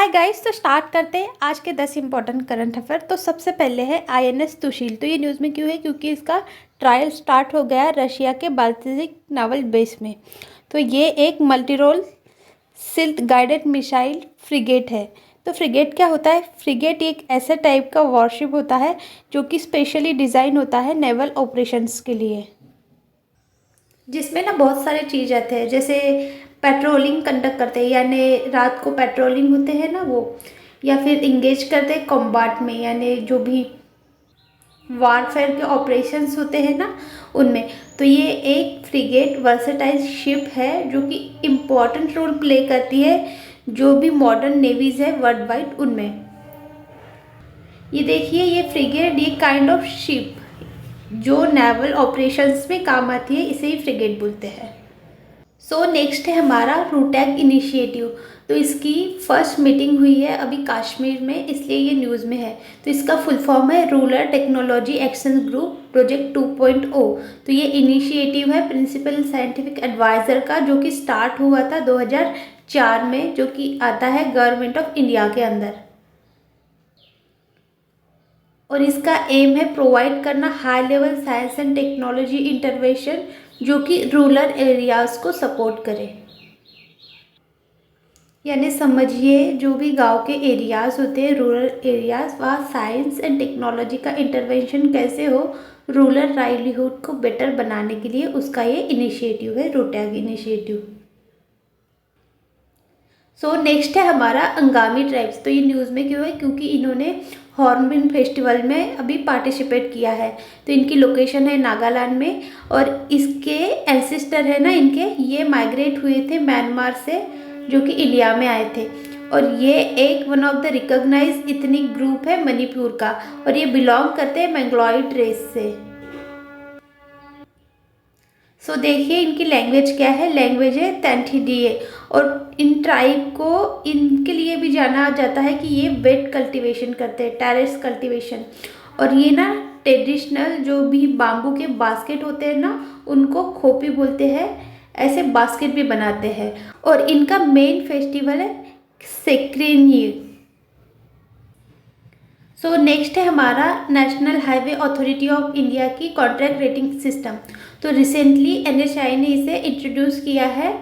Hi guys, तो start करते हैं आज के 10 इंपॉर्टेंट करंट अफेयर। तो सबसे पहले है आईएनएस तुशील। तो ये न्यूज़ में क्यों है? क्योंकि इसका ट्रायल स्टार्ट हो गया है रशिया के बाल्टिक नावल बेस में। तो ये एक multi role stealth guided missile frigate है। तो फ्रिगेट क्या होता है? फ्रिगेट एक ऐसे टाइप का वॉरशिप होता है जो कि स्पेशली डिज़ाइन होता है नेवल ऑपरेशंस के लिए, जिसमें ना बहुत सारे चीज़ आते हैं, जैसे पेट्रोलिंग कंडक्ट करते हैं, यानी रात को पेट्रोलिंग होते हैं ना वो, या फिर इंगेज करते हैं कॉम्बाट में, यानी जो भी वारफेयर के ऑपरेशंस होते हैं ना उनमें। तो ये एक फ्रिगेट वर्सेटाइल शिप है जो कि इम्पॉर्टेंट रोल प्ले करती है जो भी मॉडर्न नेवीज़ है वर्ल्ड वाइड उनमें। ये देखिए, ये फ्रिगेट ये काइंड ऑफ शिप जो नेवल ऑपरेशंस में काम आती है, इसे ही फ्रिगेट बोलते हैं। सो नेक्स्ट है हमारा रूटैग इनिशिएटिव। तो इसकी फर्स्ट मीटिंग हुई है अभी कश्मीर में, इसलिए ये न्यूज़ में है। तो इसका फुल फॉर्म है rural technology action group project 2.0। तो ये इनिशिएटिव है प्रिंसिपल साइंटिफिक एडवाइज़र का, जो कि स्टार्ट हुआ था 2004 में, जो कि आता है गवर्नमेंट ऑफ इंडिया के अंदर। और इसका एम है प्रोवाइड करना high level science and technology intervention जो कि रूरल एरियाज़ को सपोर्ट करे। यानी समझिए, जो भी गांव के एरियाज़ होते हैं, रूरल एरियाज़, वहाँ साइंस एंड टेक्नोलॉजी का इंटरवेंशन कैसे हो रूरल लाइवलीहुड को बेटर बनाने के लिए, उसका ये इनिशिएटिव है रूटैग इनिशिएटिव। सो नेक्स्ट है हमारा अंगामी ट्राइब्स। तो ये न्यूज़ में क्यों है? क्योंकि इन्होंने हॉर्नबिल फेस्टिवल में अभी पार्टिसिपेट किया है। तो इनकी लोकेशन है नागालैंड में, और इसके एंसेस्टर है ना इनके, ये माइग्रेट हुए थे म्यांमार से, जो कि इंडिया में आए थे। और ये एक one of the recognise ethnic group है मणिपुर का, और ये बिलोंग करते हैं मैंग्लॉइड रेस से। सो देखिए, इनकी लैंग्वेज क्या है? लैंग्वेज है तेंथिडीए। और इन ट्राइब को इनके लिए भी जाना जाता है कि ये वेट कल्टीवेशन करते हैं, टेरेस कल्टीवेशन। और ये ना ट्रेडिशनल जो भी बाम्बू के बास्केट होते हैं ना, उनको खोपी बोलते हैं, ऐसे बास्केट भी बनाते हैं। और इनका मेन फेस्टिवल है सेक्रेनिय। सो नेक्स्ट है हमारा national highway authority of India की कॉन्ट्रैक्ट रेटिंग सिस्टम। तो रिसेंटली एनएचआई ने इसे इंट्रोड्यूस किया है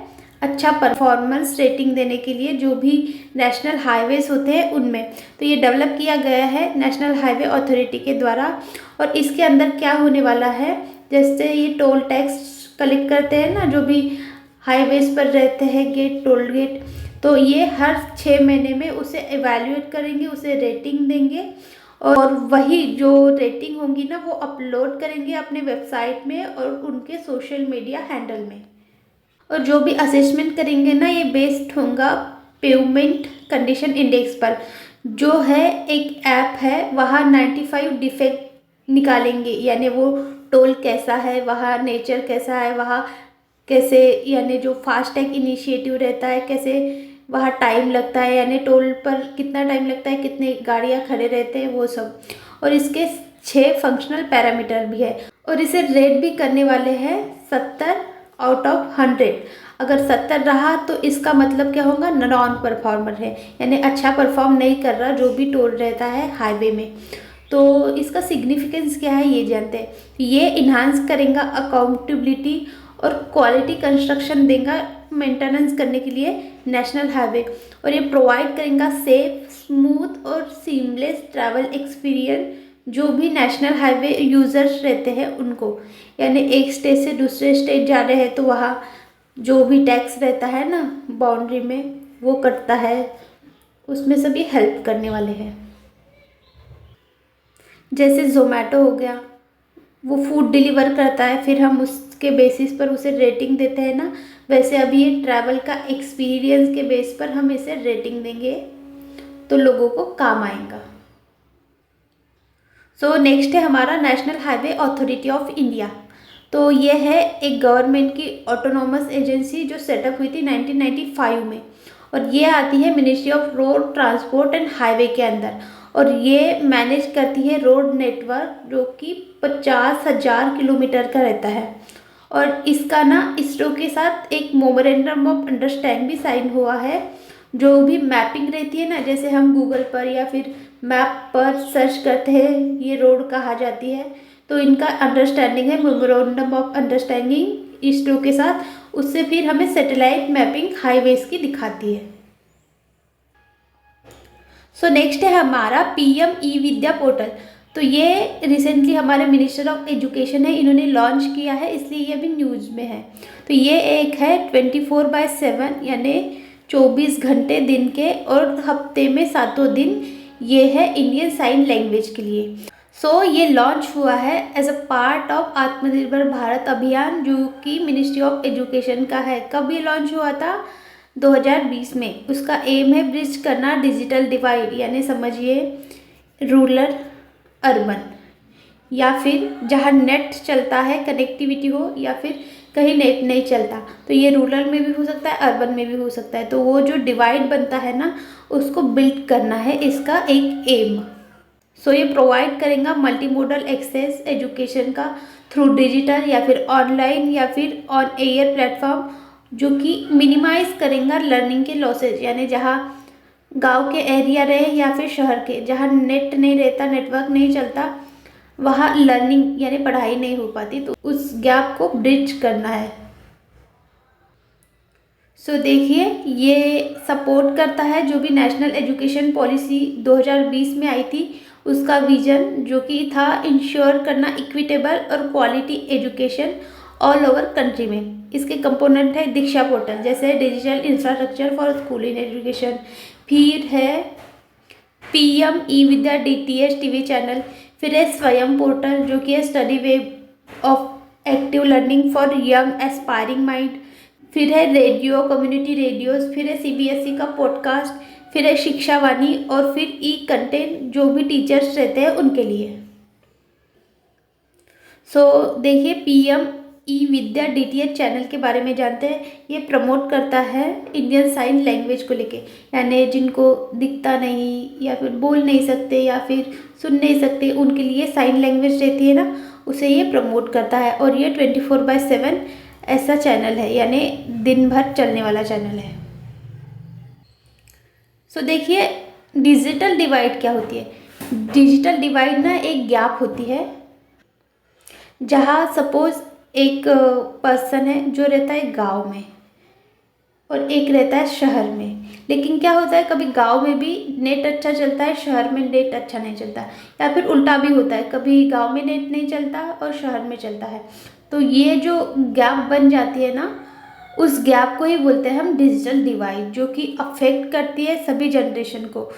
अच्छा परफॉर्मेंस रेटिंग देने के लिए जो भी नेशनल हाईवेज होते हैं उनमें। तो ये डेवलप किया गया है नेशनल हाईवे अथॉरिटी के द्वारा। और इसके अंदर क्या होने वाला है, जैसे ये टोल टैक्स कलेक्ट करते हैं ना जो भी हाईवेज पर रहते हैं, गेट, टोल गेट, तो ये हर 6 महीने में उसे एवेल्यूएट करेंगे, उसे रेटिंग देंगे, और वही जो रेटिंग होंगी ना वो अपलोड करेंगे अपने वेबसाइट में और उनके सोशल मीडिया हैंडल में। और जो भी असेसमेंट करेंगे ना, ये बेस्ड होगा पेवमेंट कंडीशन इंडेक्स पर, जो है एक ऐप है, वहाँ 95 डिफेक्ट निकालेंगे, यानी वो टोल कैसा है, वहाँ नेचर कैसा है, वहाँ कैसे, यानी जो फास्टैग इनिशिएटिव रहता है, कैसे वहाँ टाइम लगता है, यानी टोल पर कितना टाइम लगता है, कितने गाड़ियाँ खड़े रहते हैं, वो सब। और इसके 6 फंक्शनल पैरामीटर भी है, और इसे रेट भी करने वाले हैं 70 आउट ऑफ 100। अगर 70 रहा तो इसका मतलब क्या होगा? नॉन परफॉर्मर है, यानी अच्छा परफॉर्म नहीं कर रहा जो भी टोल रहता है हाईवे में। तो इसका सिग्निफिकेंस क्या है ये जानते हैं। ये इन्हांस करेगा अकाउंटेबिलिटी और क्वालिटी कंस्ट्रक्शन देगा मेंटेनेंस करने के लिए नेशनल हाईवे। और ये प्रोवाइड करेगा सेफ, स्मूथ और सीमलेस ट्रैवल एक्सपीरियंस जो भी नेशनल हाईवे यूज़र्स रहते हैं उनको, यानी एक स्टेट से दूसरे स्टेट जा रहे हैं तो वहाँ जो भी टैक्स रहता है ना बाउंड्री में वो कटता है, उसमें सभी हेल्प करने वाले हैं। जैसे ज़ोमैटो हो गया, वो फूड डिलीवर करता है, फिर हम उसके बेसिस पर उसे रेटिंग देते हैं ना, वैसे अभी ये ट्रैवल का एक्सपीरियंस के बेस पर हम इसे रेटिंग देंगे तो लोगों को काम आएगा। सो नेक्स्ट है हमारा national highway authority of India. तो ये है एक गवर्नमेंट की ऑटोनोमस एजेंसी जो सेटअप हुई थी 1995 में, और ये आती है ministry of road transport and highway के अंदर। और ये मैनेज करती है रोड नेटवर्क जो कि 50,000 किलोमीटर का रहता है। और इसका ना इसरो के साथ एक मेमोरेंडम ऑफ अंडरस्टैंडिंग भी साइन हुआ है जो भी मैपिंग रहती है ना, जैसे हम गूगल पर या फिर मैप पर सर्च करते हैं ये रोड कहाँ जाती है, तो इनका अंडरस्टैंडिंग है मेमोरेंडम ऑफ अंडरस्टैंडिंग इसरो के साथ। उससे फिर हमें सैटेलाइट मैपिंग हाईवेज की दिखाती है। सो नेक्स्ट है हमारा पीएम ई विद्या पोर्टल। तो ये रिसेंटली हमारे मिनिस्टर ऑफ एजुकेशन है, इन्होंने लॉन्च किया है, इसलिए ये अभी न्यूज़ में है। तो ये एक है 24/7 यानी 24 घंटे दिन के और हफ्ते में 7 दिन, ये है इंडियन साइन लैंग्वेज के लिए। सो ये लॉन्च हुआ है एज अ पार्ट ऑफ आत्मनिर्भर भारत अभियान, जो कि मिनिस्ट्री ऑफ एजुकेशन का है। कब ये लॉन्च हुआ था? 2020 में। उसका एम है ब्रिज करना डिजिटल डिवाइड, यानी समझिए रूरल अर्बन, या फिर जहाँ नेट चलता है कनेक्टिविटी हो, या फिर कहीं नेट नहीं चलता, तो ये रूरल में भी हो सकता है, अर्बन में भी हो सकता है। तो वो जो डिवाइड बनता है ना, उसको बिल्ड करना है इसका एक एम। सो ये प्रोवाइड करेगा मल्टी मोडल एक्सेस एजुकेशन का थ्रू डिजिटल या फिर ऑनलाइन या फिर ऑन एयर प्लेटफॉर्म, जो कि मिनिमाइज करेगा लर्निंग के लॉसेज, यानी जहाँ गांव के एरिया रहे या फिर शहर के जहाँ नेट नहीं रहता, नेटवर्क नहीं चलता, वहाँ लर्निंग यानी पढ़ाई नहीं हो पाती, तो उस गैप को ब्रिज करना है। सो देखिए ये सपोर्ट करता है जो भी नेशनल एजुकेशन पॉलिसी 2020 में आई थी, उसका विजन जो कि था इंश्योर करना इक्विटेबल और quality education all over country में। इसके कंपोनेंट है दीक्षा पोर्टल, जैसे digital infrastructure for school in education, फिर है पीएम ई विद्या डीटीएच टीवी चैनल, फिर है स्वयं पोर्टल जो कि है study web of active learning for young aspiring mind, फिर है रेडियो कम्युनिटी रेडियोस, फिर है सीबीएसई का पॉडकास्ट, फिर है शिक्षा वाणी, और फिर ई कंटेंट जो भी टीचर्स रहते हैं उनके लिए। सो देखिए पीएम ई विद्या डीटीएच चैनल के बारे में जानते हैं। ये प्रमोट करता है इंडियन साइन लैंग्वेज को लेके, यानी जिनको दिखता नहीं या फिर बोल नहीं सकते या फिर सुन नहीं सकते, उनके लिए साइन लैंग्वेज रहती है ना, उसे ये प्रमोट करता है। और ये 24/7 ऐसा चैनल है, यानी दिन भर चलने वाला चैनल है। सो देखिए डिजिटल डिवाइड क्या होती है। डिजिटल डिवाइड ना एक गैप होती है, जहाँ सपोज एक पर्सन है जो रहता है गांव में और एक रहता है शहर में, लेकिन क्या होता है कभी गांव में भी नेट अच्छा चलता है, शहर में नेट अच्छा नहीं चलता, या फिर उल्टा भी होता है, कभी गांव में नेट नहीं चलता और शहर में चलता है। तो ये जो गैप बन जाती है ना, उस गैप को ही बोलते हैं हम डिजिटल डिवाइड, जो कि अफेक्ट करती है सभी जनरेशन को,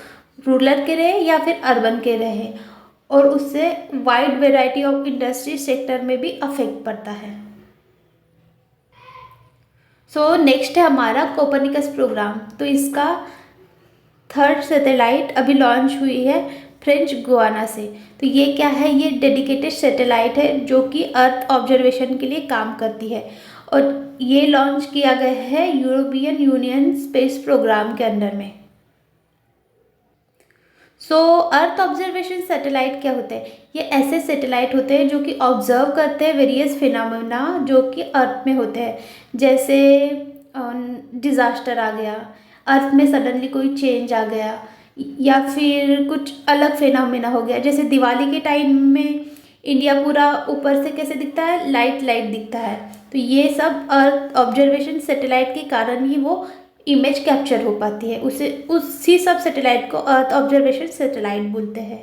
रूरल के रहे या फिर अर्बन के रहे, और उससे wide variety of industry sector में भी अफेक्ट पड़ता है। सो नेक्स्ट है हमारा कोपर्निकस प्रोग्राम। तो इसका 3rd सैटेलाइट अभी लॉन्च हुई है फ्रेंच गुआना से। तो ये क्या है, ये डेडिकेटेड सैटेलाइट है जो कि अर्थ ऑब्जर्वेशन के लिए काम करती है, और ये लॉन्च किया गया है यूरोपियन यूनियन स्पेस प्रोग्राम के अंडर में। सो अर्थ ऑब्जर्वेशन सैटेलाइट क्या होते हैं? ये ऐसे सैटेलाइट होते हैं जो कि ऑब्जर्व करते हैं वेरियस फिनोमेना जो कि अर्थ में होते हैं, जैसे डिज़ास्टर आ गया, अर्थ में सडनली कोई चेंज आ गया, या फिर कुछ अलग फिनोमेना हो गया। जैसे दिवाली के टाइम में इंडिया पूरा ऊपर से कैसे दिखता है, लाइट लाइट दिखता है, तो ये सब अर्थ ऑब्जर्वेशन सैटेलाइट के कारण ही वो इमेज कैप्चर हो पाती है। उसे उसी सब सैटेलाइट को अर्थ ऑब्जर्वेशन सैटेलाइट बोलते हैं।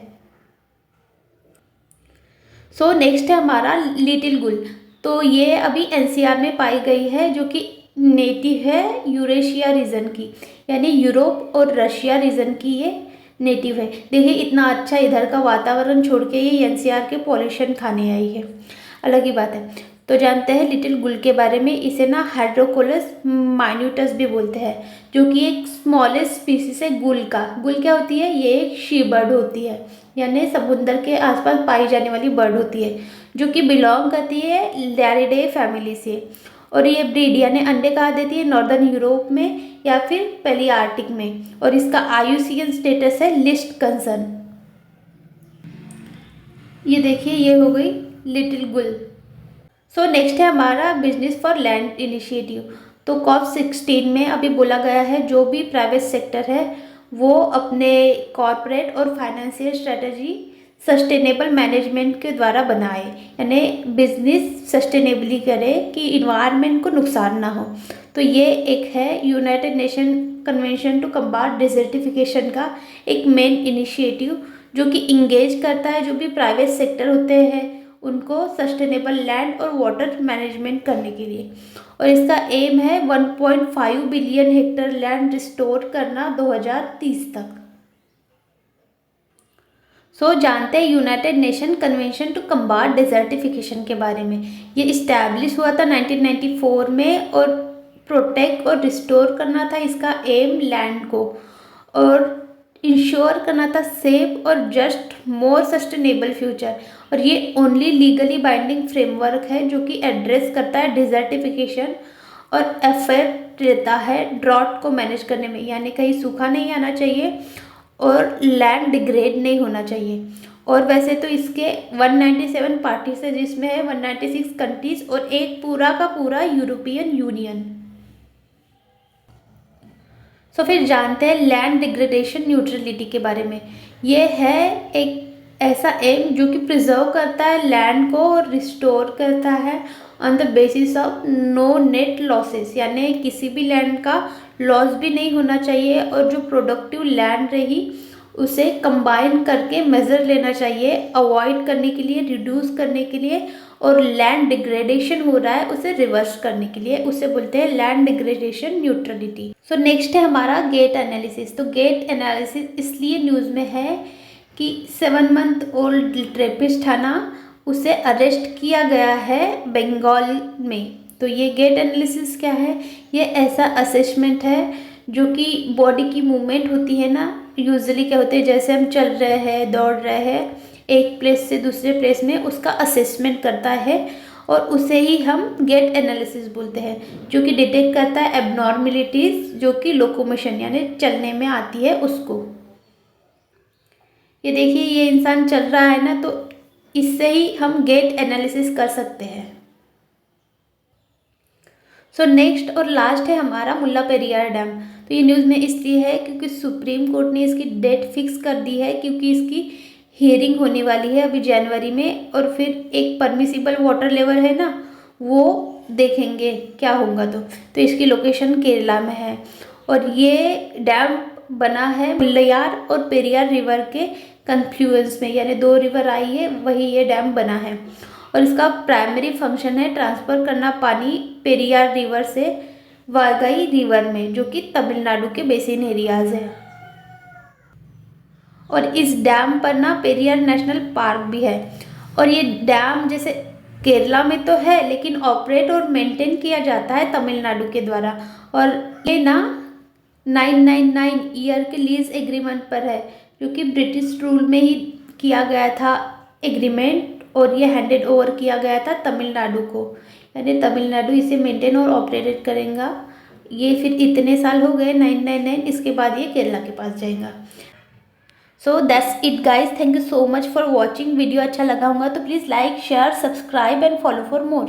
सो नेक्स्ट है हमारा लिटिल गुल। तो ये अभी एनसीआर में पाई गई है, जो कि नेटिव है यूरेशिया रीजन की, यानी यूरोप और रशिया रीजन की ये नेटिव है। देखिए इतना अच्छा इधर का वातावरण छोड़ के ये एनसीआर के पॉल्यूशन खाने आई है, अलग ही बात है। तो जानते हैं लिटिल गुल के बारे में, इसे ना हाइड्रोकोलस माइन्यूटस भी बोलते हैं, जो कि एक स्मॉलेस्ट स्पीसीज है गुल का। गुल क्या होती है? ये एक शी बर्ड होती है, यानी समुद्र के आसपास पाई जाने वाली बर्ड होती है, जो कि बिलोंग करती है लैरिडे फैमिली से। और ये ब्रीड यानी अंडे कहाँ देती है? नॉर्दर्न यूरोप में या फिर पैलियार्टिक में, और इसका IUCN स्टेटस है लिस्ट कंसर्न। ये देखिए ये हो गई लिटिल गुल। सो नेक्स्ट है हमारा बिजनेस फॉर लैंड इनिशिएटिव। तो COP16 में अभी बोला गया है जो भी प्राइवेट सेक्टर है वो अपने कॉरपोरेट और फाइनेंशियल स्ट्रेटजी सस्टेनेबल मैनेजमेंट के द्वारा बनाए, यानी बिजनेस सस्टेनेबली करे कि इन्वायरमेंट को नुकसान ना हो। तो ये एक है United Nation Convention to Combat Desertification का एक मेन इनिशिएटिव जो कि इंगेज करता है जो भी प्राइवेट सेक्टर होते हैं उनको सस्टेनेबल लैंड और वाटर मैनेजमेंट करने के लिए। और इसका एम है 1.5 बिलियन हेक्टेयर लैंड रिस्टोर करना 2030 तक। जानते हैं United Nation Convention to Combat Desertification के बारे में। ये इस्टेब्लिश हुआ था 1994 में और प्रोटेक्ट और रिस्टोर करना था इसका एम लैंड को, और इंश्योर करना था सेफ और जस्ट मोर सस्टेनेबल फ्यूचर। और ये ओनली लीगली बाइंडिंग फ्रेमवर्क है जो कि एड्रेस करता है डिजर्टिफिकेशन और एफर्ट रहता है ड्रॉट को मैनेज करने में, यानी कहीं सूखा नहीं आना चाहिए और लैंड डिग्रेड नहीं होना चाहिए। और वैसे तो इसके 197 पार्टीज है जिसमें है 196 कंट्रीज और एक पूरा का पूरा यूरोपियन यूनियन। फिर जानते हैं लैंड डिग्रेडेशन न्यूट्रलिटी के बारे में। ये है एक ऐसा एम जो कि प्रिजर्व करता है लैंड को और रिस्टोर करता है on the basis of no net losses, यानी किसी भी लैंड का लॉस भी नहीं होना चाहिए और जो प्रोडक्टिव लैंड रही उसे कंबाइन करके मेजर लेना चाहिए अवॉइड करने के लिए, रिड्यूस करने के लिए, और लैंड डिग्रेडेशन हो रहा है उसे रिवर्स करने के लिए, उसे बोलते हैं लैंड डिग्रेडेशन न्यूट्रलिटी। नेक्स्ट है हमारा गेट एनालिसिस। तो गेट एनालिसिस इसलिए न्यूज़ में है कि 7 मंथ ओल्ड रेपिस्ट था ना, उसे अरेस्ट किया गया है बंगाल में। तो ये गेट एनालिसिस क्या है? ये ऐसा असेसमेंट है जो कि बॉडी की मूवमेंट होती है ना, यूजुअली क्या होते हैं जैसे हम चल रहे हैं, दौड़ रहे हैं एक प्लेस से दूसरे प्लेस में, उसका असेसमेंट करता है और उसे ही हम गेट एनालिसिस बोलते हैं, जो कि डिटेक्ट करता है एबनॉर्मेलिटीज़ जो कि लोकोमोशन यानी चलने में आती है उसको। ये देखिए ये इंसान चल रहा है ना, तो इससे ही हम गेट एनालिसिस कर सकते हैं। नेक्स्ट और लास्ट है हमारा मुल्ला पेरियार डैम। तो ये न्यूज़ में इसलिए है क्योंकि सुप्रीम कोर्ट ने इसकी डेट फिक्स कर दी है, क्योंकि इसकी हियरिंग होने वाली है अभी जनवरी में, और फिर एक परमिसिबल वाटर लेवल है ना वो देखेंगे क्या होगा। तो इसकी लोकेशन केरला में है और ये डैम बना है मुल्लयार और पेरियार रिवर के कन्फ्लुएंस में, यानी 2 रिवर आई है वही ये डैम बना है। और इसका प्राइमरी फंक्शन है ट्रांसफ़र करना पानी पेरियार रिवर से वागई रिवर में, जो कि तमिलनाडु के बेसिन एरियाज है। और इस डैम पर ना पेरियार नेशनल पार्क भी है। और ये डैम जैसे केरला में तो है लेकिन ऑपरेट और मेंटेन किया जाता है तमिलनाडु के द्वारा, और ये ना 999 ईयर के लीज एग्रीमेंट पर है, जो कि ब्रिटिश रूल में ही किया गया था एग्रीमेंट, और ये हैंडेड ओवर किया गया था तमिलनाडु को, यानी तमिलनाडु इसे मेंटेन और ऑपरेट करेगा। ये फिर इतने साल हो गए 999, इसके बाद ये केरला के पास जाएगा। That's it guys, thank you so much for watching. Video अच्छा लगा होगा तो please like share subscribe and follow for more.